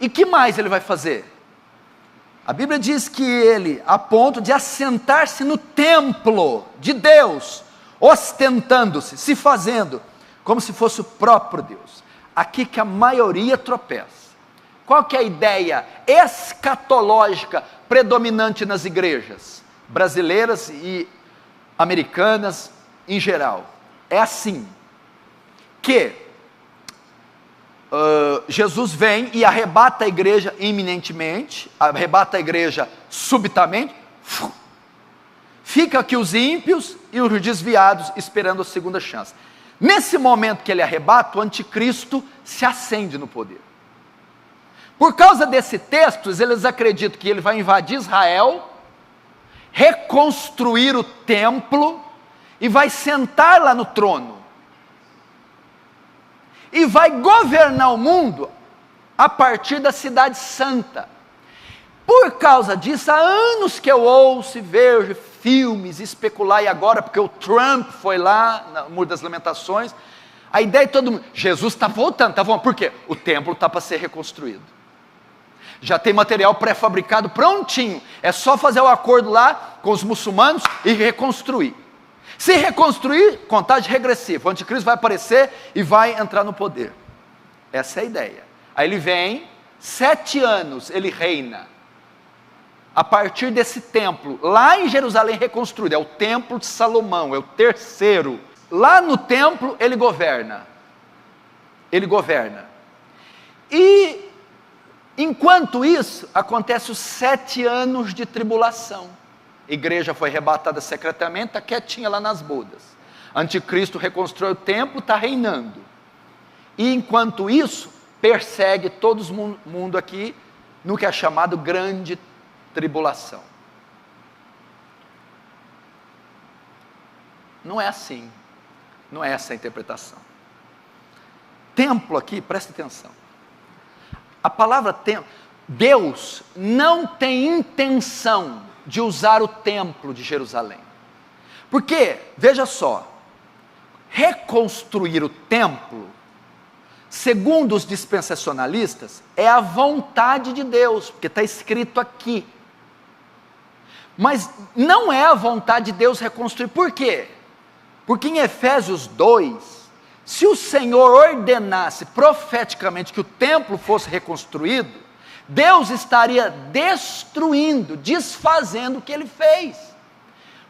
E que mais ele vai fazer? A Bíblia diz que ele, a ponto de assentar-se no templo de Deus, ostentando-se, se fazendo, como se fosse o próprio Deus. Aqui que a maioria tropeça. Qual que é a ideia escatológica predominante nas igrejas brasileiras e americanas em geral? É assim, que Jesus vem e arrebata a igreja iminentemente, arrebata a igreja subitamente, fica aqui os ímpios e os desviados esperando a segunda chance. Nesse momento que ele arrebata, o anticristo se acende no poder. Por causa desse texto, eles acreditam que ele vai invadir Israel, reconstruir o templo e vai sentar lá no trono. E vai governar o mundo a partir da cidade santa. Por causa disso, há anos que eu ouço e vejo filmes, especular, e agora porque o Trump foi lá no Muro das Lamentações, a ideia de todo mundo, Jesus está voltando, por quê? O templo está para ser reconstruído. Já tem material pré-fabricado prontinho, é só fazer o acordo lá com os muçulmanos e reconstruir. Se reconstruir, contagem regressiva, o anticristo vai aparecer e vai entrar no poder. Essa é a ideia. Aí ele vem, 7 anos ele reina, a partir desse templo, lá em Jerusalém reconstruído, é o templo de Salomão, é o terceiro. Lá no templo ele governa. E enquanto isso, acontece os 7 anos de tribulação. A igreja foi arrebatada secretamente, está quietinha lá nas bodas. Anticristo reconstrói o templo, está reinando. E enquanto isso, persegue todo mundo aqui, no que é chamado grande tribulação. Não é assim. Não é essa a interpretação. Templo aqui, presta atenção. A palavra templo, Deus não tem intenção de usar o templo de Jerusalém. Porque, veja só, reconstruir o templo, segundo os dispensacionalistas, é a vontade de Deus, porque está escrito aqui. Mas não é a vontade de Deus reconstruir. Por quê? Porque em Efésios 2, se o Senhor ordenasse profeticamente que o templo fosse reconstruído, Deus estaria destruindo, desfazendo o que Ele fez.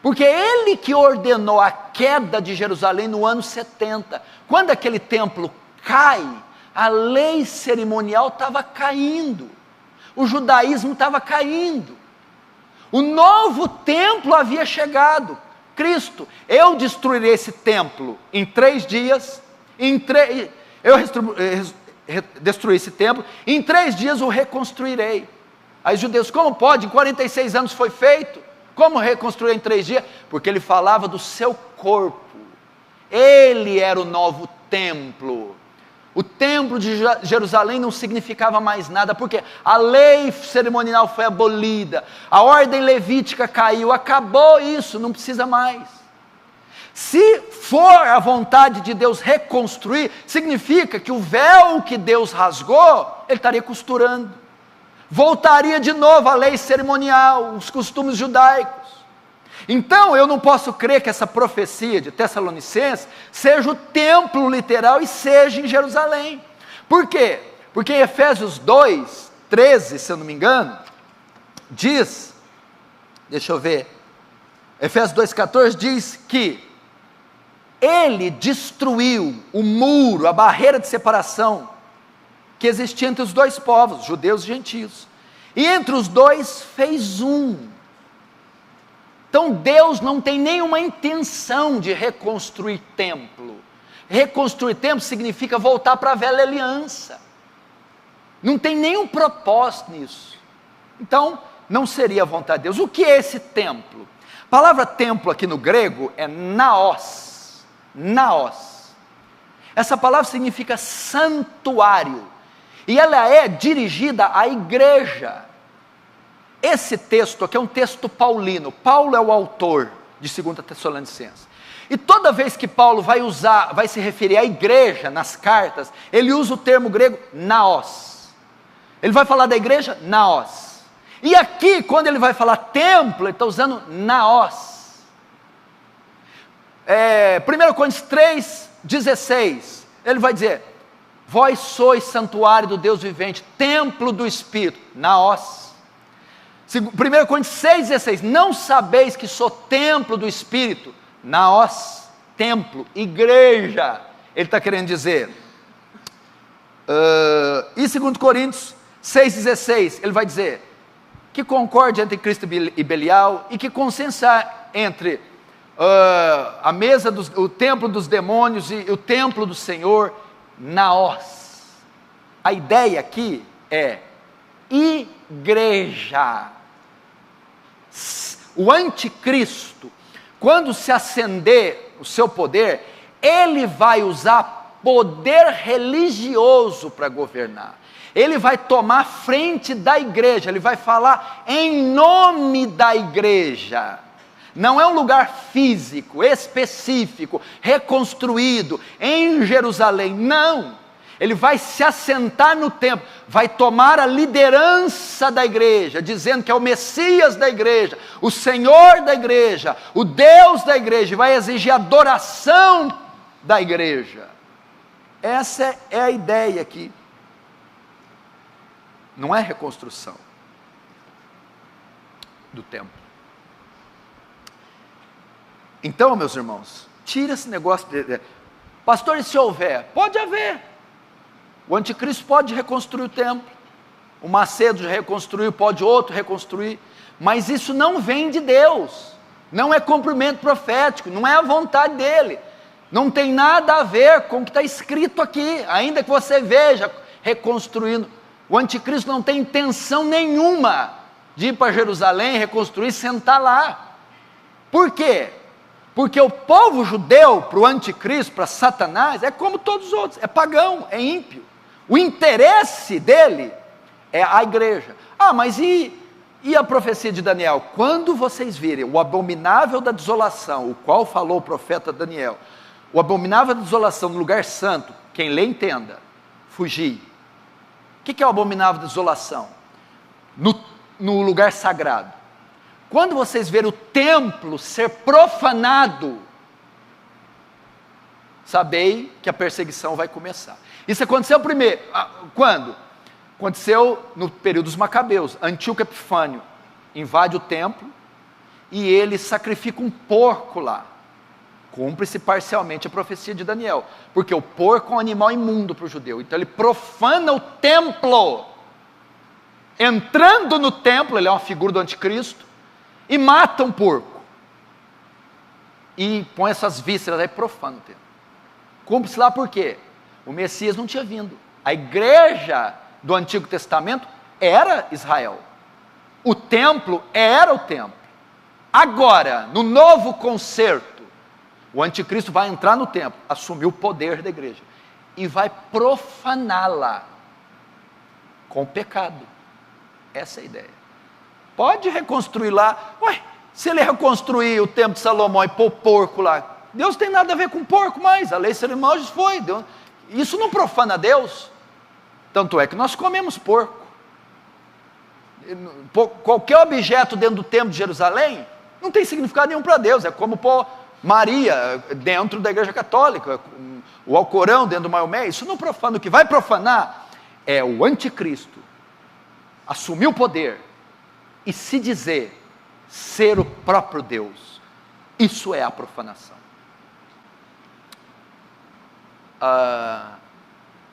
Porque Ele que ordenou a queda de Jerusalém no ano 70. Quando aquele templo cai, a lei cerimonial estava caindo. O judaísmo estava caindo. O novo templo havia chegado. Cristo, eu destruirei esse templo em 3 dias, destruir esse templo, em 3 dias o reconstruirei. Aí os judeus, como pode? Em 46 anos foi feito, como reconstruir em 3 dias? Porque ele falava do seu corpo, ele era o novo templo. O templo de Jerusalém não significava mais nada, porque a lei cerimonial foi abolida, a ordem levítica caiu, acabou isso, não precisa mais. Se for a vontade de Deus reconstruir, significa que o véu que Deus rasgou, Ele estaria costurando. Voltaria de novo a lei cerimonial, os costumes judaicos. Então eu não posso crer que essa profecia de Tessalonicenses seja o templo literal e seja em Jerusalém. Por quê? Porque em Efésios 2, 13, se eu não me engano, diz, deixa eu ver, Efésios 2,14 diz que Ele destruiu o muro, a barreira de separação que existia entre os 2 povos, judeus e gentios, e entre os 2 fez um. Então Deus não tem nenhuma intenção de reconstruir templo. Reconstruir templo significa voltar para a velha aliança. Não tem nenhum propósito nisso. Então, não seria a vontade de Deus. O que é esse templo? A palavra templo aqui no grego é naos. Naos. Essa palavra significa santuário. E ela é dirigida à igreja. Esse texto aqui é um texto paulino. Paulo é o autor de 2 Tessalonicenses. E toda vez que Paulo vai se referir à igreja nas cartas, ele usa o termo grego naos. Ele vai falar da igreja? Naos. E aqui, quando ele vai falar templo, ele está usando naos. 1 Coríntios 3,16, ele vai dizer: vós sois santuário do Deus vivente, templo do Espírito, naos. 1 Coríntios 6,16, não sabeis que sou templo do Espírito, naos, templo, igreja, ele está querendo dizer. E 2 Coríntios 6,16, ele vai dizer: que concorde entre Cristo e Belial, e que consenso entre a mesa, o templo dos demônios e o templo do Senhor, naos. A ideia aqui é igreja. O anticristo, quando se acender o seu poder, ele vai usar poder religioso para governar. Ele vai tomar frente da igreja, ele vai falar em nome da igreja. Não é um lugar físico, específico, reconstruído em Jerusalém, não. Ele vai se assentar no templo, vai tomar a liderança da igreja, dizendo que é o Messias da igreja, o Senhor da igreja, o Deus da igreja, e vai exigir adoração da igreja. Essa é a ideia aqui. Não é reconstrução do templo. Então, meus irmãos, tira esse negócio pastor, e se houver? Pode haver. O anticristo pode reconstruir o templo, o Macedo já reconstruiu, pode outro reconstruir, mas isso não vem de Deus, não é cumprimento profético, não é a vontade dele, não tem nada a ver com o que está escrito aqui, ainda que você veja reconstruindo. O anticristo não tem intenção nenhuma de ir para Jerusalém, reconstruir, sentar lá. Por quê? Porque o povo judeu, para o anticristo, para Satanás, é como todos os outros, é pagão, é ímpio. O interesse dele é a igreja. Mas e a profecia de Daniel? Quando vocês virem o abominável da desolação, o qual falou o profeta Daniel, o abominável da desolação no lugar santo, quem lê entenda, fugir. O que é o abominável da desolação? No lugar sagrado. Quando vocês verem o templo ser profanado, sabei que a perseguição vai começar. Isso aconteceu primeiro, quando? Aconteceu no período dos Macabeus. Antíoco Epifânio invade o templo e ele sacrifica um porco lá. Cumpre-se parcialmente a profecia de Daniel, porque o porco é um animal imundo para o judeu, então ele profana o templo, entrando no templo, ele é uma figura do anticristo, e mata um porco, e põe essas vísceras aí, profana o templo. Cumpre-se lá por quê? O Messias não tinha vindo, a igreja do Antigo Testamento era Israel, o templo era o templo. Agora, no novo concerto, o anticristo vai entrar no templo, assumir o poder da igreja, e vai profaná-la com o pecado. Essa é a ideia. Pode reconstruir lá. Se ele reconstruir o templo de Salomão e pôr porco lá, Deus tem nada a ver com porco mais, a lei cerimonial já foi. Isso não profana Deus. Tanto é que nós comemos porco. Qualquer objeto dentro do templo de Jerusalém não tem significado nenhum para Deus, é como pôr Maria dentro da igreja católica, o Alcorão dentro do Maomé. Isso não profana. O que vai profanar é o anticristo assumir o poder e se dizer ser o próprio Deus. Isso é a profanação.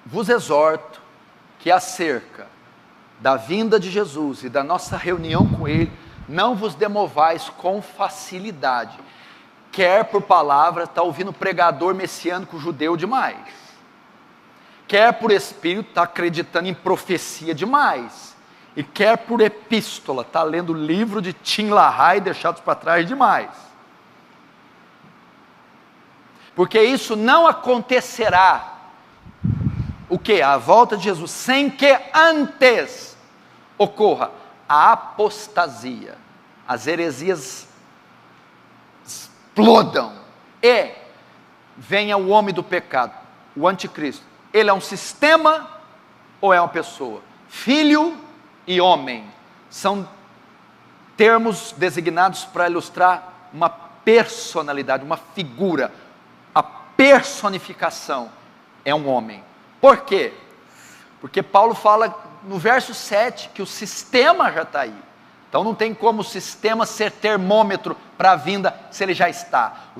Vos exorto que acerca da vinda de Jesus e da nossa reunião com Ele, não vos demovais com facilidade, quer por palavra, está ouvindo pregador messiânico judeu demais, quer por espírito, está acreditando em profecia demais, e quer por epístola, está lendo o livro de Tim LaHaye deixados para trás demais, porque isso não acontecerá, o que? A volta de Jesus, sem que antes ocorra a apostasia, as heresias explodam, e venha o homem do pecado, o anticristo. Ele é um sistema ou é uma pessoa? Filho e homem são termos designados para ilustrar uma personalidade, uma figura. A personificação é um homem. Por quê? Porque Paulo fala no verso 7 que o sistema já está aí. Então não tem como o sistema ser termômetro para a vinda se ele já está.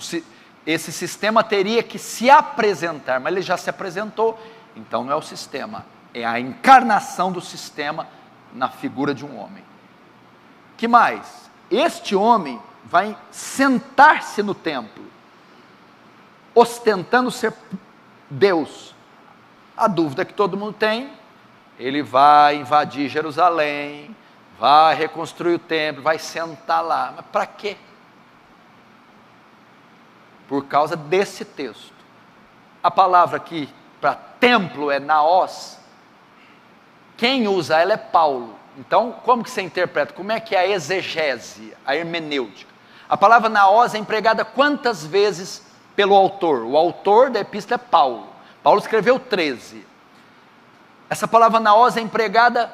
Esse sistema teria que se apresentar, mas ele já se apresentou. Então não é o sistema, é a encarnação do sistema na figura de um homem. Que mais? Este homem vai sentar-se no templo, ostentando ser Deus. A dúvida que todo mundo tem, ele vai invadir Jerusalém, vai reconstruir o templo, vai sentar lá. Mas para quê? Por causa desse texto. A palavra aqui para templo é naos. Quem usa ela é Paulo. Então, como que você interpreta? Como é que é a exegese, a hermenêutica? A palavra naos é empregada quantas vezes pelo autor? O autor da epístola é Paulo. Paulo escreveu 13. Essa palavra naos é empregada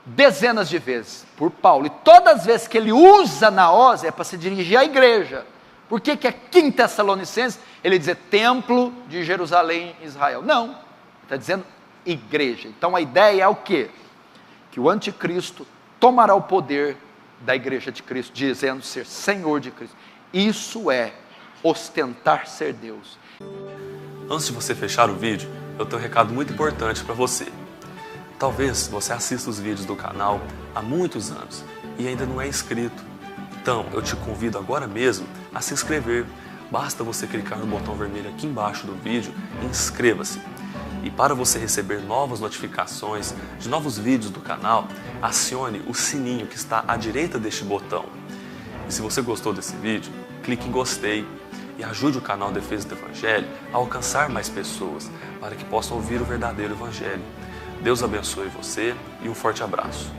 dezenas de vezes por Paulo. E todas as vezes que ele usa naos é para se dirigir à igreja. Por que aqui em Tessalonicenses ele diz templo de Jerusalém, Israel? Não, ele está dizendo igreja. Então a ideia é o quê? Que o anticristo tomará o poder da igreja de Cristo, dizendo ser Senhor de Cristo. Isso é ostentar ser Deus. Antes de você fechar o vídeo, eu tenho um recado muito importante para você. Talvez você assista os vídeos do canal há muitos anos e ainda não é inscrito. Então, eu te convido agora mesmo a se inscrever. Basta você clicar no botão vermelho aqui embaixo do vídeo e inscreva-se. E para você receber novas notificações de novos vídeos do canal, acione o sininho que está à direita deste botão. E se você gostou desse vídeo, clique em gostei e ajude o canal Defesa do Evangelho a alcançar mais pessoas para que possam ouvir o verdadeiro Evangelho. Deus abençoe você e um forte abraço.